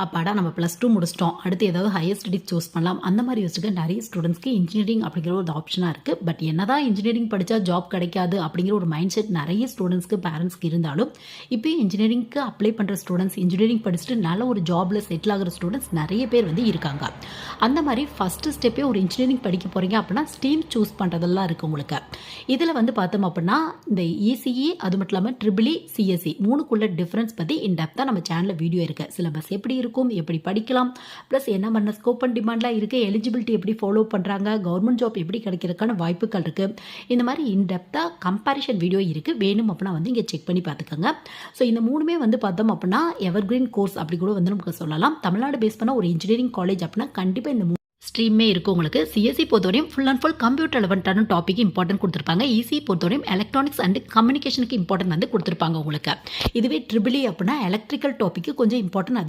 அப்பாடா நம்ம +2 முடிச்சிட்டோம், அடுத்து ஏதாவது ஹையர் ஸ்டடீஸ் சூஸ் பண்ணலாம் அந்த மாதிரி யோசிச்சுக்க நிறைய ஸ்டூடெண்ட்ஸ்க்கு இன்ஜினியரிங் அப்படிங்கிற ஒரு ஆப்ஷனாக இருக்குது. பட் என்னதான் இன்ஜினியரிங் படித்தா ஜாப் கிடைக்காது அப்படிங்கிற ஒரு மைண்ட் செட் நிறைய ஸ்டூடெண்ட்ஸ்க்கு பேரண்ட்ஸ்க்கு இருந்தாலும் இப்போயும் இன்ஜினியரிங்க்கு அப்ளை பண்ணுற ஸ்டூடெண்ட்ஸ், இன்ஜினியரிங் படிச்சுட்டு நல்ல ஒரு ஜாபில் செட்டில் ஆகிற ஸ்டூடெண்ட்ஸ் நிறைய பேர் இருக்காங்க. அந்த மாதிரி ஃபஸ்ட்டு ஸ்டெப்பே ஒரு இன்ஜினியரிங் படிக்க போகிறீங்க அப்படின்னா ஸ்ட்ரீம் சூஸ் பண்ணுறதெல்லாம் இருக்குது உங்களுக்கு. இதில் பார்த்தோம் அப்படின்னா இந்த இசிஇ அது மட்டும் இல்லாமல் ட்ரிபிள்இ, சிஎஸ்சி மூணுக்குள்ள டிஃப்ரென்ஸ் பற்றி இன்டெப்த்தாக நம்ம சேனலில் வீடியோ இருக்குது. சிலபஸ் எப்படி இருக்கும், எப்படி படிக்கலாம், ப்ளஸ் என்ன பண்ண ஸ்கோப் அண்ட் டிமாண்ட்லாம் இருக்குது, எலிஜிபிலிட்டி எப்படி ஃபாலோ பண்ணுறாங்க, கவர்மெண்ட் ஜாப் எப்படி கிடைக்கிறதுக்கான வாய்ப்புகள் இருக்குது, இந்த மாதிரி இன்டெப்த்தாக கம்பேரிஷன் வீடியோ இருக்குது. வேணும் அப்படின்னா இங்கே செக் பண்ணி பார்த்துக்கோங்க. ஸோ இந்த மூணுமே பார்த்தோம் அப்படின்னா எவர்கிரீன் கோர்ஸ் அப்படி கூட நமக்கு சொல்லலாம். தமிழ்நாடு பேஸ் பண்ண ஒரு இன்ஜினியரிங் காலேஜ் அப்படின்னா கண்டிப்பாக இந்த ஸ்ட்ரீமே இருக்குது உங்களுக்கு. சிஎஸ்சி பொறுத்தவரையும் ஃபுல் அண்ட் ஃபுல் கம்ப்யூட்டர் ரெலவெண்ட்டான டாபிக் இம்பார்ட்டன்ட் கொடுத்துருப்பாங்க. இசி பொறுத்தவரையும் எலக்ட்ரானிக்ஸ் அண்ட் கம்யூனிகேஷனுக்கு இம்பார்ட்டன்ட் கொடுத்துருப்பாங்க உங்களுக்கு. இதுவே ட்ரிபிள்இ அப்படின்னா எலக்ட்ரிக்கல் டாபிக்கு கொஞ்சம் இம்பார்ட்டன்ட் அதிகம்